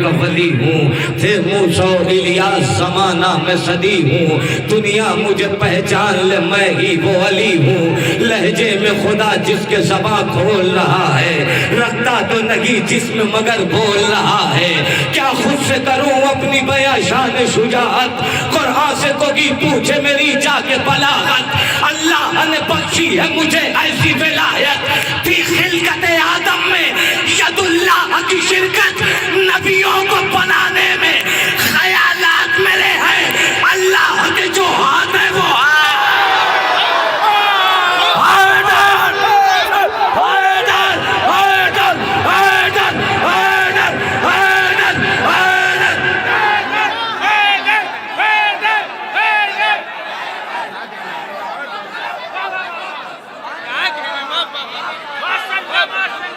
का वली हूँ, थे मूसा इलियास ज़माना में सदी हूँ। दुनिया मुझे पहचान ले, मैं ही वो अली हूँ। लहजे में खुदा जिसके ज़बां खोल रहा है, रखता तो नहीं जिस्म मगर बोल रहा है। क्या खुद से करूँ अपनी बयां शान शुजाअत, कुरान से कोई पूछे मेरी जाके बलागत। अल्लाह ने बख्शी है मुझे ऐसी विलायत, थी खिलकत आदम में यदुल्लाह की शिरकत। नबियों को बनाने में ख्यालात मेरे हैं, अल्लाह के जो हाथ है वो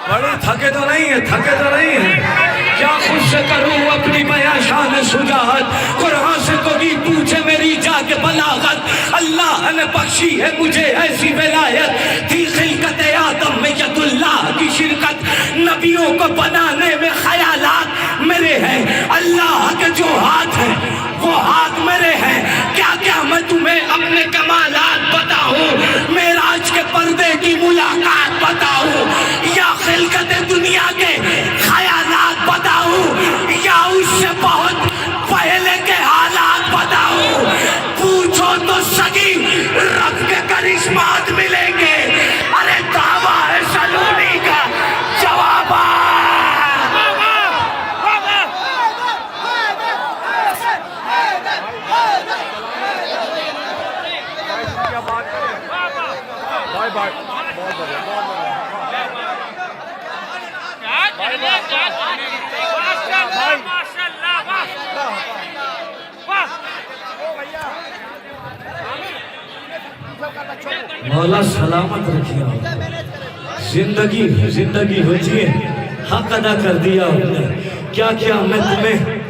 बड़े थके तो नहीं है, थके तो नहीं है। क्या खुद से करूँ अपनी बयां शान शुजाअत, कुरान से कोई पूछे मेरी जाके बलागत। अल्लाह ने बख्शी है मुझे ऐसी विलायत, थी खिलकत आदम में यदुल्लाह की शिरकत। नबियों को बनाने में ख्यालात मेरे हैं, अल्लाह के जो हाथ हैं वो हाथ मेरे हैं। क्या क्या मैं तुम्हें अपने कमालात बताऊं, मेराज के पर्दे की मुलाकात बताऊं, या खिलकत दुनिया के ख्यालात बताऊं, या उससे बहुत पहले के हालात बताऊं। पूछो तो सगी रब के करिश्मात मिलेंगे, अरे दावा है सलूनी का जवाब। मौला सलामत रखिए, जिंदगी जिंदगी हो जिए, हक अदा कर दिया आपने। क्या क्या मैं तुम्हें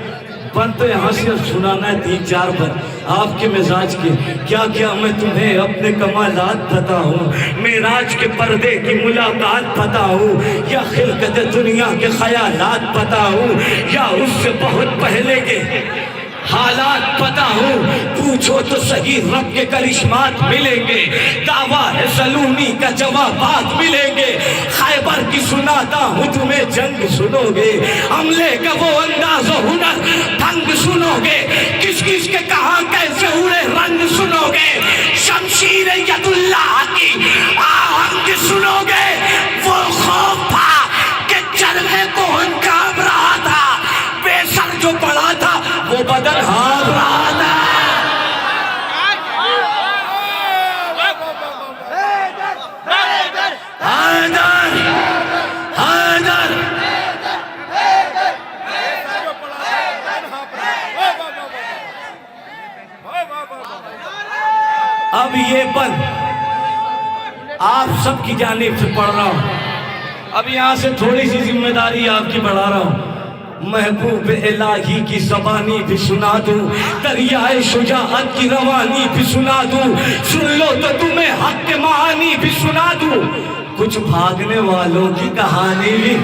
बनते यहाँ से सुनाना है 3-4 बार आपके मिजाज के। क्या क्या मैं तुम्हें अपने कमालात बताऊं, मेराज के पर्दे की मुलाकात बताऊं, या खिलकत दुनिया के ख्यालात बताऊं, या उससे बहुत पहले के हालात बताऊं। पूछो तो सही रब के करिश्मात मिलेंगे, दावा है सलूनी का जवाबात मिलेंगे। खैबर की सुनाता हूँ तुम्हें जंग सुनोगे, हमले का वो अंदाज हुनर ढंग सुनोगे, किस किस के कहाँ कैसे उड़े रंग सुनोगे। शमशीर यदुल्लाह की आहंग सुनोगे, वो खौफ था कि चलने को कांप रहा था, बेसर जो पड़ा था वो बदन हार रहा था। अब ये बल आप सबकी जानिब से पढ़ रहा हूं, अब यहां से थोड़ी सी जिम्मेदारी आपकी बढ़ा रहा हूं। महबूब इलाही की ज़बानी भी सुना दूं, दरियाए शुजाअत की रवानी भी सुना दूं, सुन लो तो तुम्हें हक के मानी भी सुना दूं, कुछ भागने वालों की कहानी भी।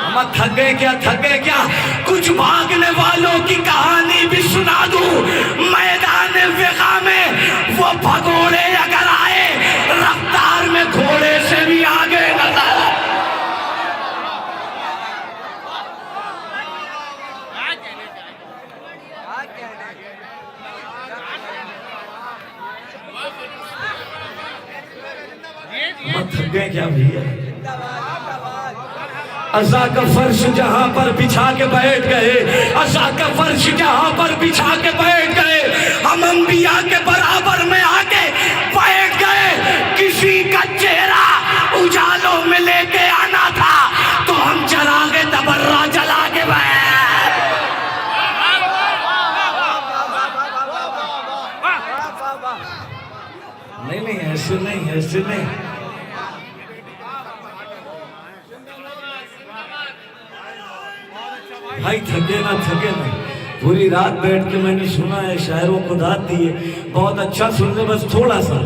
हम थक गए क्या, थक गए क्या, कुछ भागने वालों की कहानी भी सुना दूं। मैदान विगा में वो भगोड़े अगर आए, रफ्तार में घोड़े से भी आगे नजर। थक गए क्या भैया? अज़ा का फर्श जहां पर बिछा के बैठ गए, अज़ा का फर्श जहां पर बिछा के बैठ गए, हम अंबिया के बराबर में आके बैठ गए। किसी का चेहरा उजालों में लेके आना था तो हम जला के तबर्रा जला के बैठ। नहीं, ऐसे नहीं, ऐसे नहीं। भाई थके ना, थके ना, पूरी रात बैठ के मैंने सुना है, शायरों को दाद दी है, बहुत अच्छा सुन ले। बस थोड़ा सा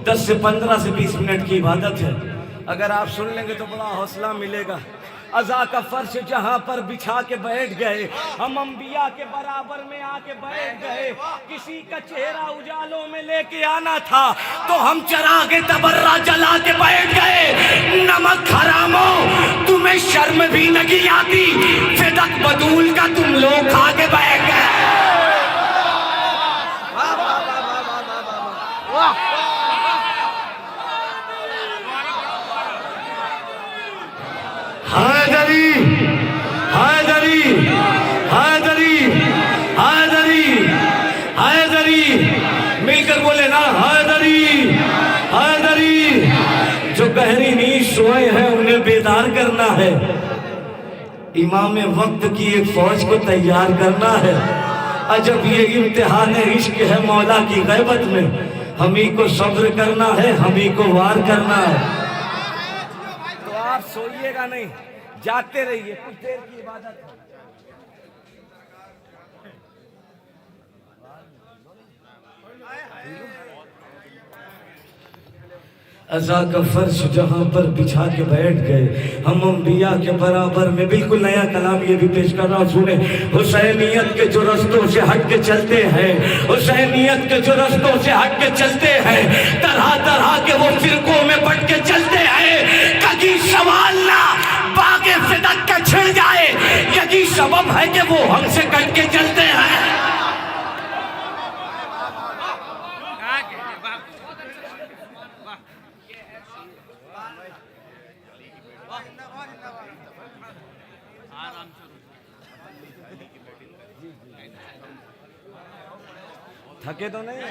10 से 15 से 20 मिनट की इबादत है, अगर आप सुन लेंगे तो बड़ा हौसला मिलेगा। अज़ा का फर्श जहां पर बिछा के बैठ गए, हम अंबिया के बराबर में आके बैठ गए। किसी का चेहरा उजालों में लेके आना था तो हम चरागे तबर्रा जला के बैठ गए। नमक हरामो, तुम्हें शर्म भी नहीं आती, फिदक बदूल का तुम लोग खा के बैठ गए। हैदरी हैदरी हैदरी हैदरी हैदरी, मिलकर बोले ना हैदरी हैदरी। जो गहरी नींद सोए हैं उन्हें बेदार करना है, इमाम वक्त की एक फौज को तैयार करना है। अजब ये इम्तिहान इश्क है मौला की गैबत में, हम ही को सब्र करना है, हम ही को वार करना है। तो आप सोइएगा नहीं, जागते रहिए, कुछ देर की इबादत है। अज़ा का फर्श जहां पर बिछा के बैठ गए, हम अंबिया के बराबर में। बिल्कुल नया कलाम ये भी पेश कर रहा हूं, सुने। हुसैनियत के जो रस्तों से हट के चलते हैं, हुसैनियत के जो रस्तों से हट के चलते हैं, तरह तरह के वो फिरकों में बट के चलते हैं। कभी सवाल ना बागे फिदक का छिड़ जाए, यही सबब है कि वो हमसे कट के चलते हैं। थके तो नहीं है?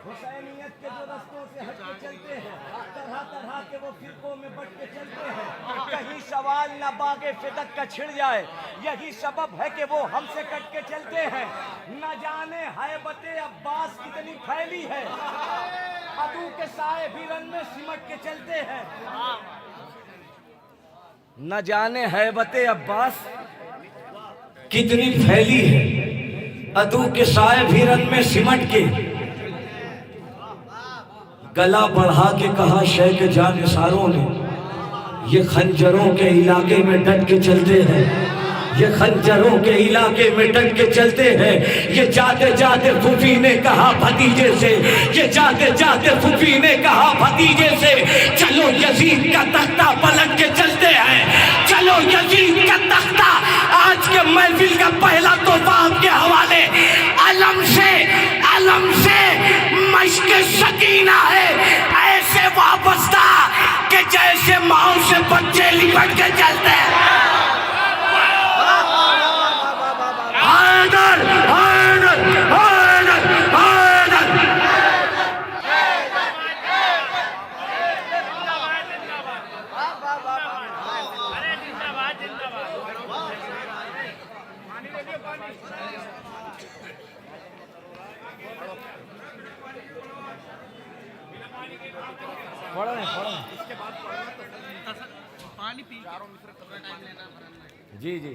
हुसैनियत के जो रस्तों से हट के चलते हैं, तरह तरह के वो फिरकों में बट के चलते हैं। कहीं सवाल न बागे फिदक का छिड़ जाए, यही सबब है कि वो हमसे कट के चलते हैं। न जाने हैबते अब्बास कितनी फैली है, अदू के साए भी रन में सिमट के चलते हैं। न जाने हैबते अब्बास कितनी फैली है, अदू के साए भी रन में सिमट के। गला बढ़ा के कहा शेख जानिसारों ने, ये खंजरों के इलाके में डट के चलते हैं, ये खंजरों के इलाके में डट के चलते हैं। ये जाते जाते फूफी ने कहा भतीजे से, ये जाते जाते फूफी ने कहा भतीजे से, चलो यजीद का तख्ता पलट के चलते हैं, चलो यजीद का तख्ता। आज के महफिल का पहला तोहफा आपके हवाले, अलम से मश्क सकीना है, ऐसे वाबस्ता कि जैसे माँ से बच्चे लिपट के चलते हैं। हैदर हैदर हैदर हैदर। पानी पी जी जी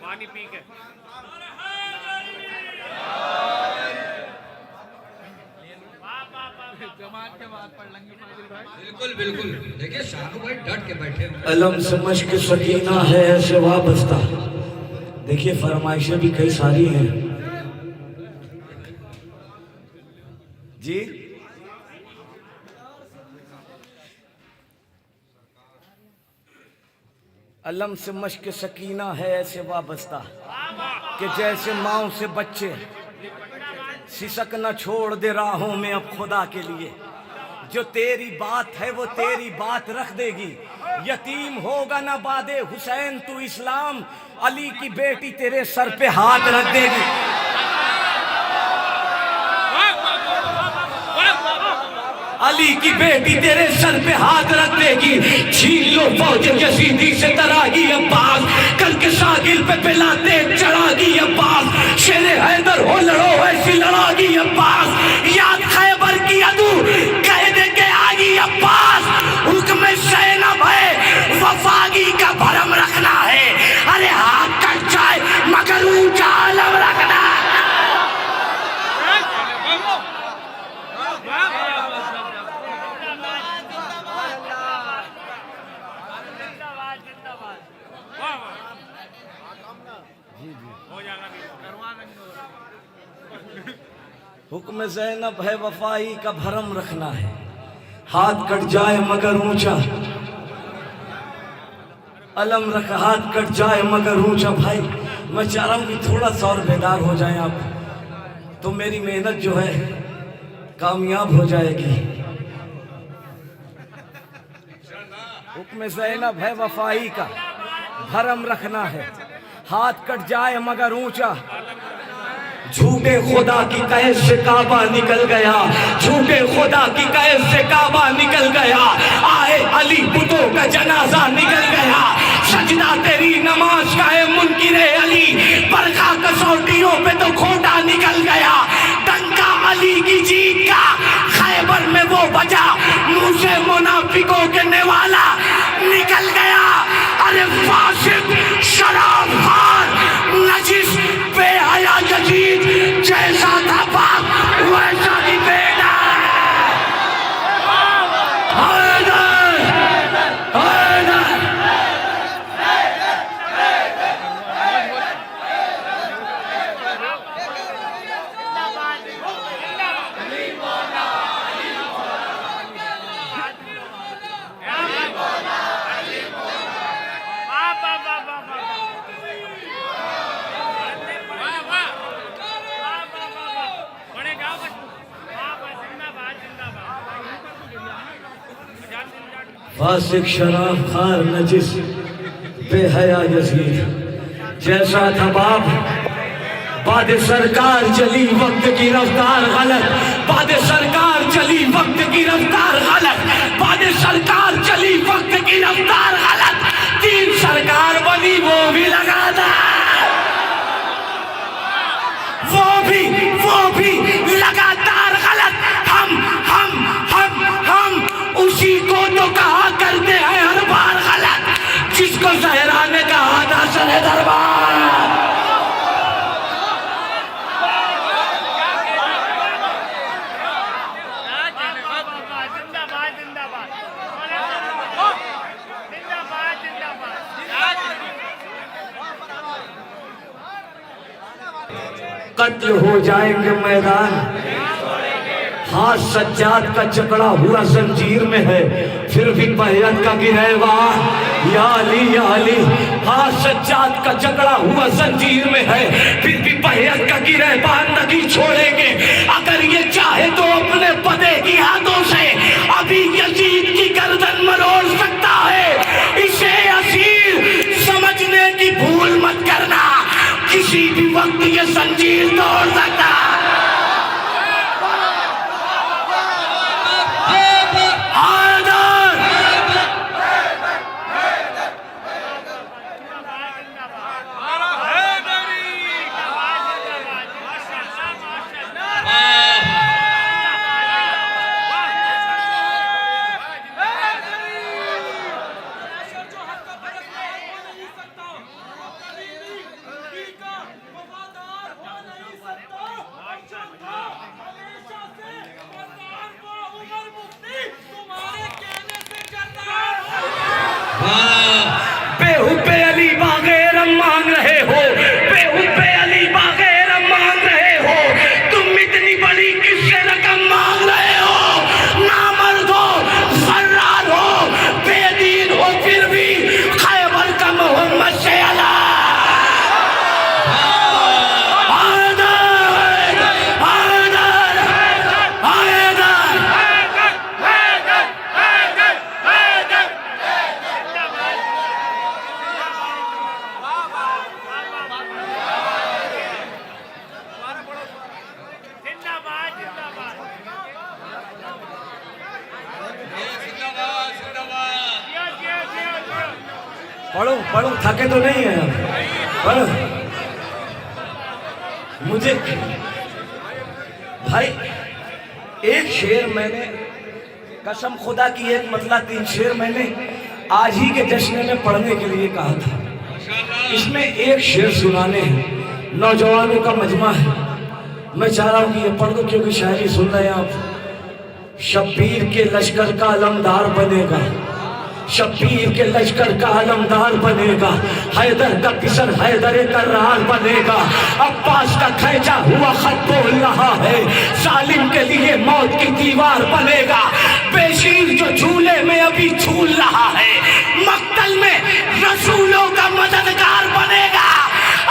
पानी पी के जमात के बाद पढ़ लेंगे। बिल्कुल बिल्कुल, देखिए शानू भाई डट के बैठे हैं। अलम से मश्क सकीना है ऐसे वाबस्ता। देखिए फरमाइशें भी कई सारी हैं जी। अलम से मश्क सकीना है ऐसे वाबस्ता कि जैसे माँ से बच्चे सिसक न छोड़ दे राहों में अब खुदा के लिए। जो तेरी बात है वो तेरी बात रख देगी, यतीम होगा न बादे हुसैन तू इस्लाम, अली की बेटी तेरे सर पे हाथ रख देगी। अली की बेटी तेरे सर पे हाथ रख देगी। छीन लो फौज यजीदी से तरागी अब्बास, कल के शागिल पे पिलाते चढ़ागी अब्बास। शेरे हैदर हो लड़ो ऐसी लड़ागी अब्बास। याद खैबर की अदू कह दे के आगी अब्बास। हुक्म सैनब है वफागी का भरम रखना है, अरे हाथ कट जाए मगर ऊंचा आलम रखना। हुक्म ज़ैनब है वफाई का भरम रखना है, हाथ कट जाए मगर ऊंचा, अलम रख हाथ कट जाए मगर ऊंचा। भाई मैं चाह रहा हूँ कि थोड़ा सा और बेदार हो जाए आप, तो मेरी मेहनत जो है कामयाब हो जाएगी। हुक्म ज़ैनब है वफाई का भरम रखना है, हाथ कट जाए मगर ऊंचा। झूठे खुदा की कैद से काबा निकल गया, झूठे खुदा की कैद से काबा निकल गया। आए अली बुतों का जनाजा निकल गया, सजदा तेरी नमाज का है मुनकिरे अली, बरखा कसौटियों पे तो खोटा निकल गया। डंका अली की जीत का खैबर में वो बजा, मुंह से मुनाफिकों के नेवाला निकल गया। अरे फासिक शराबखार नजिस बेहया यजीद, जैसा था बाप वैसा ही बेटा। हैदर, हैदर। फासिक शराब खार नजिस बेहया यजीद, जैसा था बाप बाद सरकार चली वक्त की रफ्तार गलत, बाद सरकार चली वक्त की रफ्तार गलत, बाद सरकार चली वक्त की रफ्तार गलत। तीन सरकार बनी वो भी लगा था, वो भी लगातार गलत। हम उसी को तो कहा करते हैं हर बार गलत, जिसको जहरा ने कहा था सरे दरबार। कत्ल हो जाएंगे मैदान, हाथ सज्जाद का जकड़ा हुआ जंजीर में है, फिर भी बैयत का गिरहवार या अली या अली। हाथ सज्जाद का जकड़ा हुआ जंजीर में है, फिर भी बैयत का गिरहवार नहीं छोड़ेंगे। अगर ये चाहे तो अपने पदे की हाथों से अभी यजीद की गर्दन मरोड़ सकता है। इसे असीर समझने की भूल मत करना, किसी भी वक्त ये जंजीर तोड़ सकता। बेहुब्बे अली बागैर मांग रहे हो, बेहुब्बे अली बागैर मांग रहे हो, तुम इतनी बड़ी किससे रकम मांग रहे हो? नामर्द हो, फर्रार हो, बेदीन हो, फिर भी खैबर का मोहम्मद से अला। पढ़ो थके तो नहीं है पढ़ो। मुझे भाई एक शेर मैंने, कसम खुदा की एक मतलब 3 शेर मैंने आज ही के जश्न में पढ़ने के लिए कहा था। इसमें एक शेर सुनाने हैं, नौजवानों का मजमा है, मैं चाह रहा हूँ कि ये पढ़ दो, क्योंकि शायरी सुन रहे हैं आप। शब्बीर के लश्कर का अलमदार बनेगा, शब्बीर के लश्कर का आलमदार बनेगा, हैदर का किशन हैदर कर्रार बनेगा। अब्बास का खैचा हुआ खत बोल रहा है, जालिम के लिए मौत की दीवार बनेगा। बेशीर जो झूले में अभी झूल रहा है, मक्तल में रसूलों का मददगार बनेगा।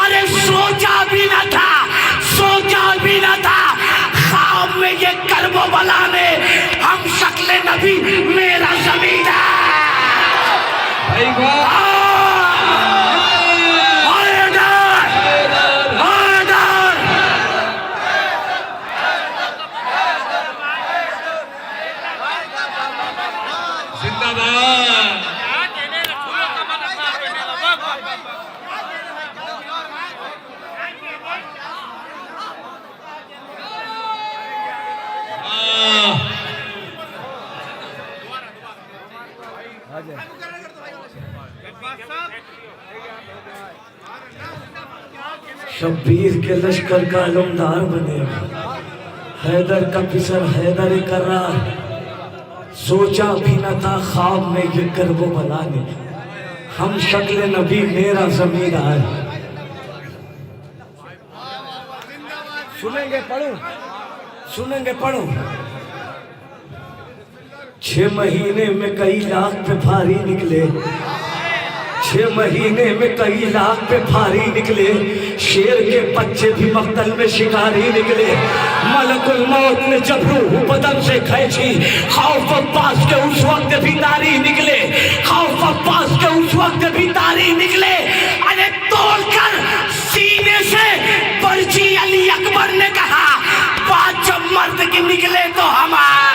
अरे सोचा भी न था, सोचा भी न था ख्वाब में ये करबो बला ने हम शक्ल नबी मेरा जमींदार। शब्बीर के लश्कर का आलमदार बनेगा, हैदर का पिसर हैदर कर्रार। सोचा भी न था ख्वाब में ये करबो बलाने हम शक्ल नबी मेरा जमींदार। सुनेंगे पढ़ो, सुनेंगे पढ़ो। 6 महीने में कई लाख पे भारी निकले, 6 महीने में कई लाख पे भारी निकले। शेर के बच्चे भी मक्तल में शिकारी निकले। मलकुल मौत ने जब रूह बदन से खींची, खौफ अब्बास के उस वक्त भी तारी निकले, खौफ अब्बास के उस वक्त भी तारी निकले। अरे तोड़कर सीने से पर्ची अली अकबर ने कहा, बात जब मर्द की निकले तो हमारा।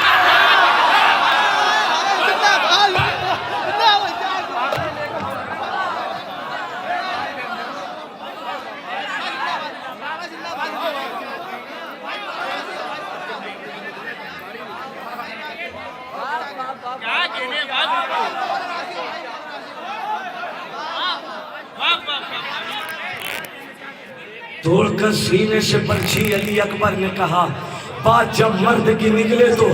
तोड़कर सीने से पर्ची अली अकबर ने कहा, बात जब मर्द की निकले तो।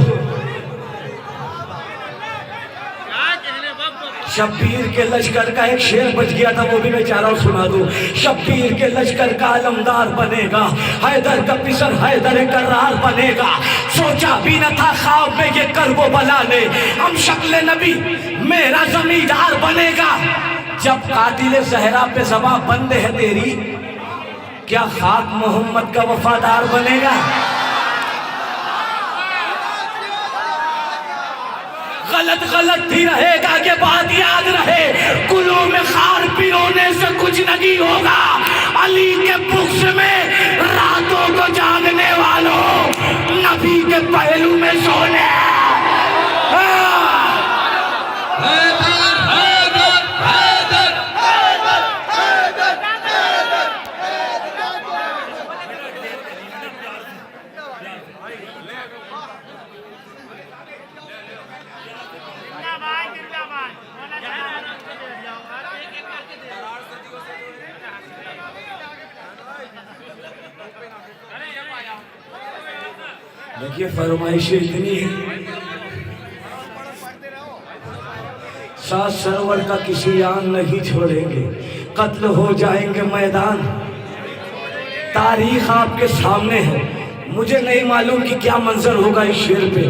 शब्बीर के लश्कर का एक शेर बच गया था, वो भी मैं चाह रहा हूँ सुना दूं। शब्बीर के लश्कर का आलमदार बनेगा, हैदर का पिसर हैदर कर्रार बनेगा। सोचा भी न था ख्वाब में ये करबो बला ने हम शक्ल नबी मेरा जमींदार बनेगा। जब कातिल ज़हरा पे ज़बां बंद है तेरी, क्या खाक मोहम्मद का वफादार बनेगा? गलत गलत भी रहेगा, ये बात याद रहे, कुलों में खार पिरोने से कुछ नहीं होगा। अली के बुक्स में रातों को जागने वालों, नबी के पहलू में सोने। देखिए फरमाइशें इतनी है, साथ सरवर का किसी आन नहीं छोड़ेंगे, कत्ल हो जाएंगे मैदान। तारीख आपके सामने है, मुझे नहीं मालूम कि क्या मंजर होगा इस शेर पे,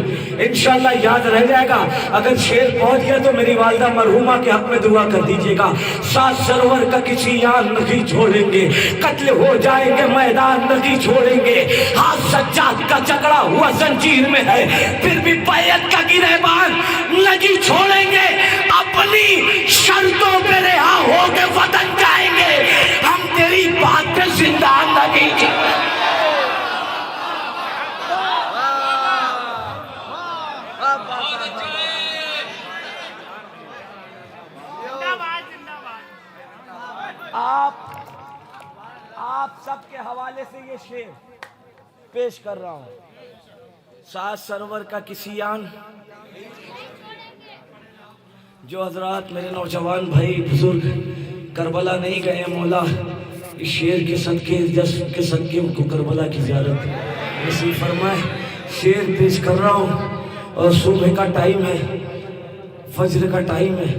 इंशाल्लाह याद रह जाएगा। अगर शेर पहुंच गया तो मेरी वालदा मरहुमा के हक में दुआ कर दीजिएगा। साथ सरवर का किसी यान नहीं छोड़ेंगे, कत्ल हो जाएंगे मैदान नहीं छोड़ेंगे। हाथ सज्जाद का जकड़ा हुआ जंजीर में है, फिर भी बैयत का गिरहबान नहीं छोड़ेंगे। अपनी शर्तों पे रिहा होके वतन जाएंगे, हम तेरी बात पे जिंदा नहीं जाएंगे। आप सबके हवाले से ये शेर पेश कर रहा हूं। साथ सरवर का किसी आन, जो हजरात मेरे नौजवान भाई बुजुर्ग करबला नहीं गए, मौला इस शेर के सदके के सदके उनको करबला की ज़ियारत नसीब फरमाए। शेर पेश कर रहा हूँ और सुबह का टाइम है, फज्र का टाइम है।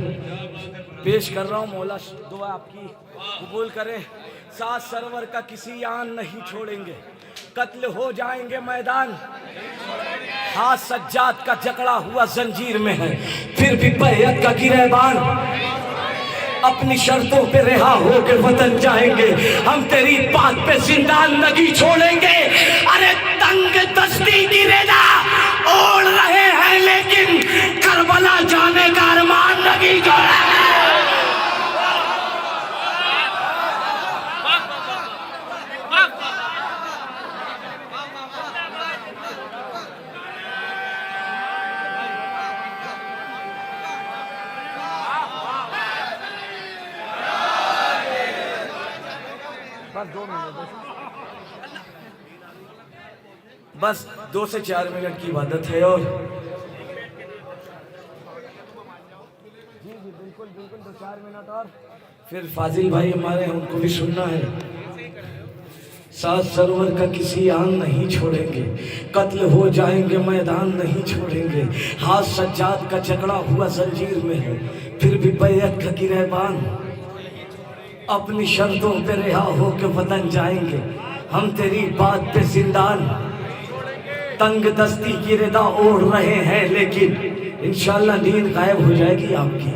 पेश कर रहा हूँ, मौला दुआ आपकी कबूल करे। सात सरवर का किसी आन नहीं छोड़ेंगे, कत्ल हो जाएंगे मैदान, हाथ सज्जाद का जकड़ा हुआ जंजीर में है, फिर भी बैयत का गिरबान, अपनी शर्तों पे रिहा होके वतन जाएंगे, हम तेरी बात पे जिंदान नहीं छोड़ेंगे। अरे तंग दस्ती की रेदा ओढ़ रहे हैं लेकिन करबला जाने का अरमान नहीं छोड़ेंगे। बस 2 से 4 मिनट की इबादत है। और जी जी बिल्कुल बिल्कुल 2-4 मिनट और फिर फाजिल भाई हमारे हैं, उनको भी सुनना है। सात सरवर का किसी आन नहीं छोड़ेंगे, कत्ल हो जाएंगे मैदान नहीं छोड़ेंगे, हाथ सज्जाद का जकड़ा हुआ जंजीर में है, फिर भी बैयत का गिरबान, अपनी शर्तों पे रिहा होके वतन जाएंगे, हम तेरी बात पे जिंदान, तंग दस्ती की रिदा ओढ़ रहे हैं लेकिन इंशाल्लाह नींद गायब हो जाएगी आपकी।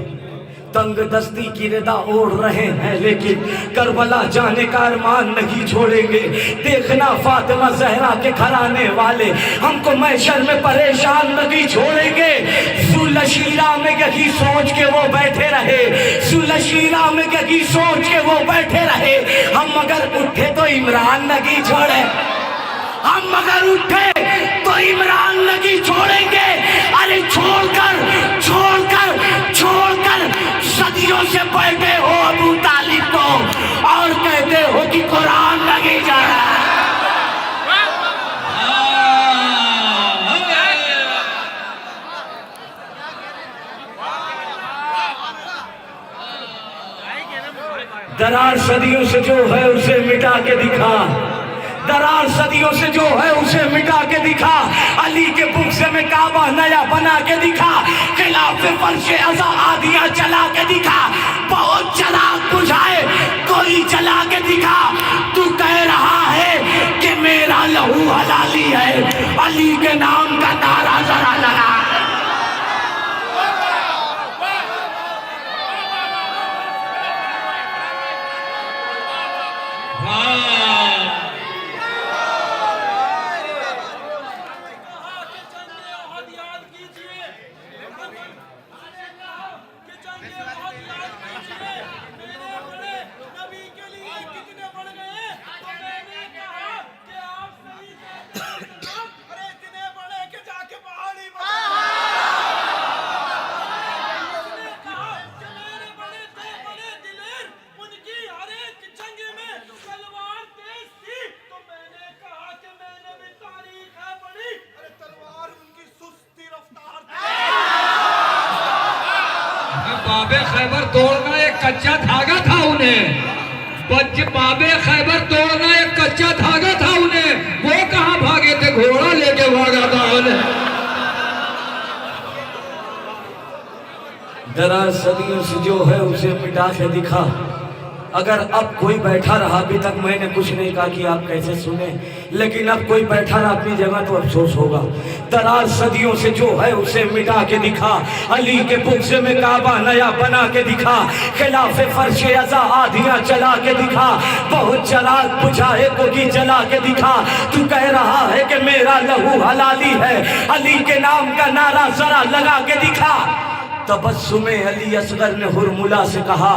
तंग दस्ती की रिदा ओढ़ रहे हैं लेकिन करबला जाने का अरमान नहीं छोड़ेंगे। देखना फातिमा जहरा के घराने वाले हमको महशर में परेशान नहीं छोड़ेंगे। सुलशीरा में यही सोच के वो बैठे रहे, सुलशीरा में यही सोच के वो बैठे रहे, हम अगर उठे तो इमरान नहीं छोड़े, हम अगर उठे तो इमरान नहीं छोड़ेंगे। अरे छोड़कर छोड़कर छोड़कर सदियों से बैठे हो अबू तालिब को और कहते हो कि कुरान नहीं जा रहा। दरार सदियों से जो है उसे मिटा के दिखा, दरार सदियों से जो है उसे मिटा के दिखा, अली के बुक्से में काबा नया बना के दिखा, खिलाफे फर्शे अज़ा आदियां चला के दिखा, बहुत चराग बुझाए कोई जला के दिखा। तू कह रहा है कि मेरा लहू हलाली है, अली के नाम का नारा जरा लगा। बाबे खैबर तोड़ना एक कच्चा धागा था उन्हें, बाबे खैबर तोड़ना एक कच्चा धागा था उन्हें, वो कहाँ भागे थे, घोड़ा लेके भागा था उन्हें। दरार सदियों से जो है उसे मिटा के दिखा। अगर अब कोई बैठा रहा, अभी तक मैंने कुछ नहीं कहा कि आप कैसे सुने, लेकिन अब कोई बैठा रहा अपनी जगह तो अफसोस होगा। दरार सदियों से जो है उसे मिटा के दिखा, अली के बुक्से में काबा नया बना के दिखा, खिलाफे फर्शे अज़ा आधियां चला के दिखा, बहुत चराग बुझाए को की जला के दिखा। तू कह रहा है कि मेरा लहू हलाली है, अली के नाम का नारा जरा लगा के दिखा। तबस्सुमे अली असगर ने हुरमुला से कहा,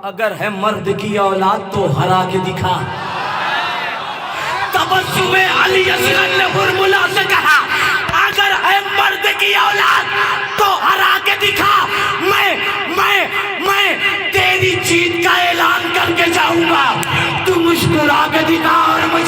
अगर है मर्द की औलाद तो हरा के दिखा। तबस्सुमे अली असगर ने हुरमुला से कहा, अगर है मर्द की औलाद तो हरा के दिखा। मैं तेरी जीत का ऐलान करके जाऊंगा, तू मुस्कुरा के दिखा और मुझे